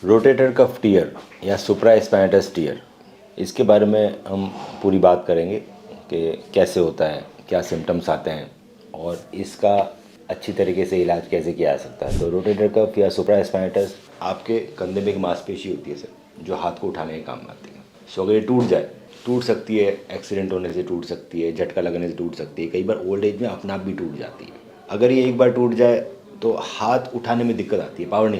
Rotator cuff tier या सुप्रास्पाइनटस tier, इसके बारे में हम पूरी बात करेंगे कि कैसे होता है, क्या सिम्टम्स आते हैं और इसका अच्छी तरीके से इलाज कैसे किया जा सकता है। तो रोटेटर कफ या सुप्रास्पाइनटस आपके कंधे में एक मांसपेशी होती है सर, जो हाथ को उठाने के काम आती है। सो अगर ये टूट जाए, टूट सकती है, एक्सीडेंट होने से टूट सकती है, झटका लगने से टूट सकती है, कई बार ओल्ड एज में अपने आप भी टूट जाती है। अगर ये एक बार टूट जाए तो हाथ उठाने में दिक्कत आती है, पावर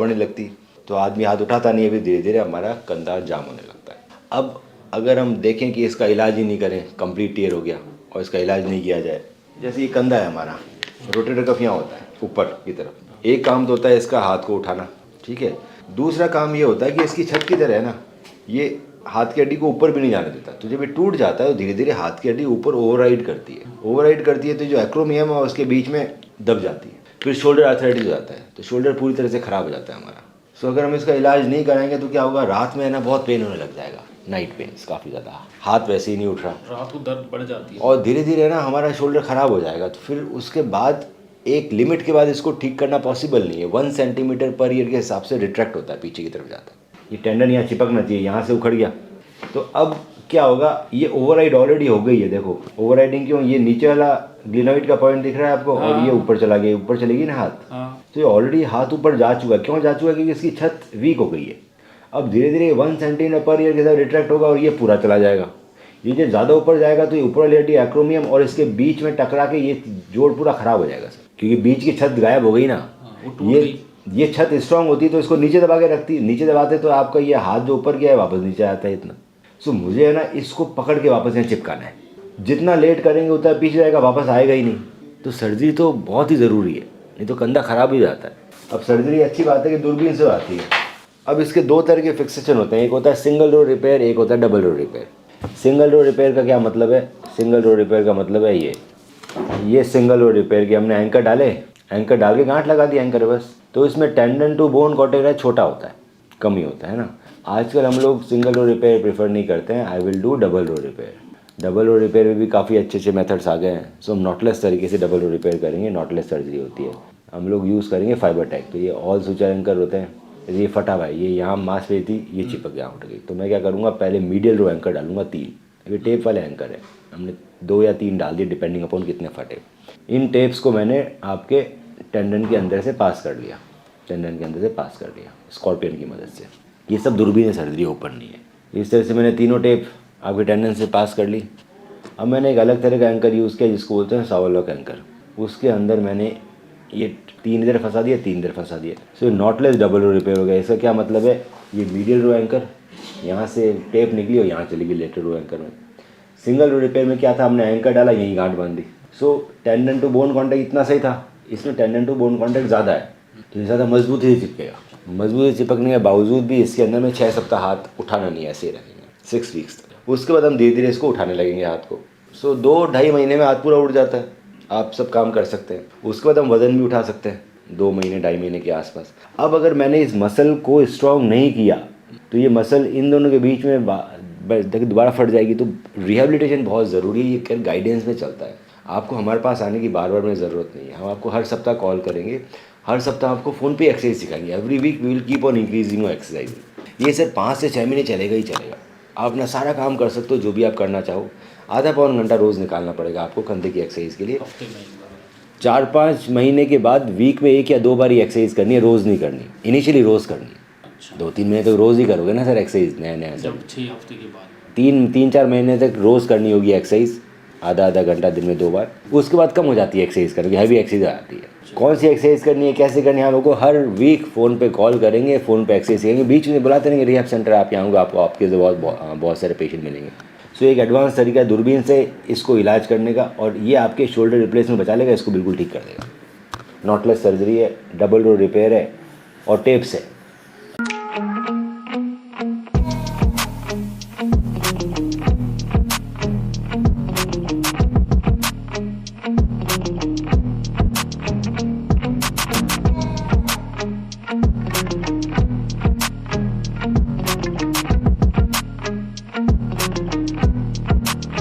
नहीं लगती तो आदमी हाथ उठाता नहीं है, फिर धीरे धीरे हमारा कंधा जाम होने लगता है। अब अगर हम देखें कि इसका इलाज ही नहीं करें, कंप्लीट टीयर हो गया और इसका इलाज नहीं किया जाए, जैसे ये कंधा है हमारा, रोटेटर कफ यहाँ होता है ऊपर की तरफ, एक काम तो होता है इसका हाथ को उठाना, ठीक है। दूसरा काम ये होता है कि इसकी छत की तरह है ना, ये हाथ की हड्डी को ऊपर भी नहीं जाने देता। तो जब ये टूट जाता है तो धीरे धीरे हाथ की हड्डी ऊपर ओवरराइड करती है, तो जो एक्रोमियम है उसके बीच में दब जाती है, फिर शोल्डर आर्थराइटिस हो जाता है, तो शोल्डर पूरी तरह से ख़राब हो जाता है हमारा। सो अगर हम इसका इलाज नहीं कराएंगे तो क्या होगा, रात में है ना बहुत पेन होने लग जाएगा, नाइट पेन्स काफ़ी ज़्यादा, हाथ वैसे ही नहीं उठ रहा, रात को दर्द बढ़ जाती है और धीरे धीरे ना हमारा शोल्डर ख़राब हो जाएगा। तो फिर उसके बाद एक लिमिट के बाद इसको ठीक करना पॉसिबल नहीं है। 1 सेंटीमीटर पर ईयर के हिसाब से रिट्रैक्ट होता है, पीछे की तरफ जाता है। ये टेंडन यहाँ चिपकना चाहिए, यहाँ से उखड़ गया तो अब क्या होगा, ये ओवरराइड ऑलरेडी हो गई है। देखो ओवरराइडिंग क्यों, ये नीचे वाला ग्लिनोइड का पॉइंट दिख रहा है आपको, और ये ऊपर चला गया, ऊपर चलेगी ना हाथ, तो ये ऑलरेडी हाथ ऊपर जा चुका है। क्यों जा चुका है, क्योंकि इसकी छत वीक हो गई है। अब धीरे धीरे 1 सेंटीमीटर पर ईयर के साथ रिट्रैक्ट होगा और ये पूरा चला जाएगा। ये जब ज़्यादा ऊपर जाएगा तो ये ऊपर वाली हड्डी एक्रोमियम और इसके बीच में टकरा के ये जोड़ पूरा ख़राब हो जाएगा सर, क्योंकि बीच की छत गायब हो गई ना। ये छत स्ट्रांग होती तो इसको नीचे दबा के रखती, नीचे दबाते तो आपका ये हाथ जो ऊपर गया है वापस नीचे आता है इतना। सो मुझे है ना इसको पकड़ के वापस यहाँ चिपकाना है। जितना लेट करेंगे उतना पीछे जाएगा, वापस आएगा ही नहीं। तो सर्जरी तो बहुत ही ज़रूरी है, नहीं तो कंधा ख़राब ही जाता है। अब सर्जरी अच्छी बात है कि दूरबीन से आती है। अब इसके 2 तरह के फिक्सेशन होते हैं, एक होता है सिंगल रो रिपेयर, एक होता है double row repair. Single row repair का क्या मतलब है, सिंगल रो रिपेयर का मतलब है ये सिंगल रो रिपेयर की हमने एंकर डाले, एंकर डाल के गांठ लगा दी एंकर बस। तो इसमें टेंडन टू बोन कॉन्टैक्ट छोटा होता है, कम ही होता है ना। आजकल हम लोग सिंगल रो रिपेयर प्रेफर नहीं करते हैं, I will do double row repair. Double row repair में भी काफ़ी अच्छे अच्छे मेथड्स आ गए हैं। सो हम नॉटलेस तरीके से डबल रो रिपेयर करेंगे, नॉटलेस सर्जरी होती है। हम लोग यूज़ करेंगे फाइबर टैग। तो ये ऑल सुचर एंकर होते हैं, ये फटा भाई, ये यहाँ मांसपेशी थी, ये चिपक गया उठ गई। तो मैं क्या करूँगा, पहले मीडियल रो एंकर डालूंगा 3, ये टेप वाले एंकर है, हमने 2 या 3 डाल दिए डिपेंडिंग अपॉन कितने फटे। इन टेप्स को मैंने आपके टेंडन के अंदर से पास कर लिया, स्कॉर्पियन की मदद से। ये सब दूरबीन सर्जरी ओपन नहीं है। इस तरह से मैंने तीनों टेप आपके टेंडन से पास कर ली। अब मैंने एक अलग तरह का एंकर यूज़ किया जिसको बोलते हैं सावरलॉक एंकर। उसके अंदर मैंने ये 3 इधर फंसा दिया, 3 इधर फंसा दिया। सो नॉटलेस डबल रो रिपेयर हो गया। इसका क्या मतलब है, ये मीडियल रो एंकर, यहाँ से टेप निकली और यहाँ चली गई लेटरल रो एंकर में। सिंगल रो रिपेयर में क्या था, हमने एंकर डाला, यहीं गांठ बांध दी। सो टेंडन टू बोन कॉन्टैक्ट इतना सही था, इसमें टेंडन टू बोन कॉन्टैक्ट ज़्यादा है, तो ये ज़्यादा मजबूती से चिपकेगा। मजबूती चिपकने के बावजूद भी इसके अंदर में 6 सप्ताह हाथ उठाना नहीं है, ऐसे ही रखेंगे 6 वीक्स तक। उसके बाद हम धीरे धीरे इसको उठाने लगेंगे हाथ को। सो 2-2.5 महीने में हाथ पूरा उठ जाता है, आप सब काम कर सकते हैं। उसके बाद हम वज़न भी उठा सकते हैं 2 महीने 2.5 महीने के आसपास। अब अगर मैंने इस मसल को स्ट्रॉन्ग नहीं किया तो ये मसल इन दोनों के बीच में दोबारा फट जाएगी। तो रिहेबिलिटेशन बहुत ज़रूरी है, ये केयर गाइडेंस में चलता है। आपको हमारे पास आने की बार बार में ज़रूरत नहीं है, हम आपको हर सप्ताह कॉल करेंगे, हर सप्ताह आपको फ़ोन पे एक्सरसाइज सिखाएंगे। Every week we will keep on increasing exercise. ये सर 5 से 6 महीने चलेगा ही चलेगा। आप अपना सारा काम कर सकते हो, जो भी आप करना चाहो। आधा पौन घंटा रोज़ निकालना पड़ेगा आपको कंधे की एक्सरसाइज के लिए। 4-5 महीने के बाद वीक में 1 या 2 बार ही एक्सरसाइज करनी है, रोज़ नहीं करनी। इनिशियली रोज़ करनी, 2-3 महीने तक रोज़ ही करोगे ना सर एक्सरसाइज, नया सब 6 हफ्ते के बाद 3-4 महीने तक रोज़ करनी होगी एक्सरसाइज, आधा घंटा दिन में 2 बार। उसके बाद कम हो जाती है एक्सरसाइज करके, हैवी एक्सरसाइज आती है। कौन सी एक्सरसाइज करनी है, कैसे करनी है, हम लोग को हर वीक फ़ोन पे कॉल करेंगे, फ़ोन पे एक्सरसाइज करेंगे। बीच में बुलाते रहेंगे रिहैब सेंटर, आप यहाँ होगा, आपको आपके से बहुत सारे पेशेंट मिलेंगे। सो एक एडवांस तरीका है दूरबीन से इसको इलाज करने का, और ये आपके शोल्डर रिप्लेसमेंट बचा लेगा, इसको बिल्कुल ठीक कर देगा। नॉटलेस सर्जरी है, डबल रो रिपेयर है और टेप्स है।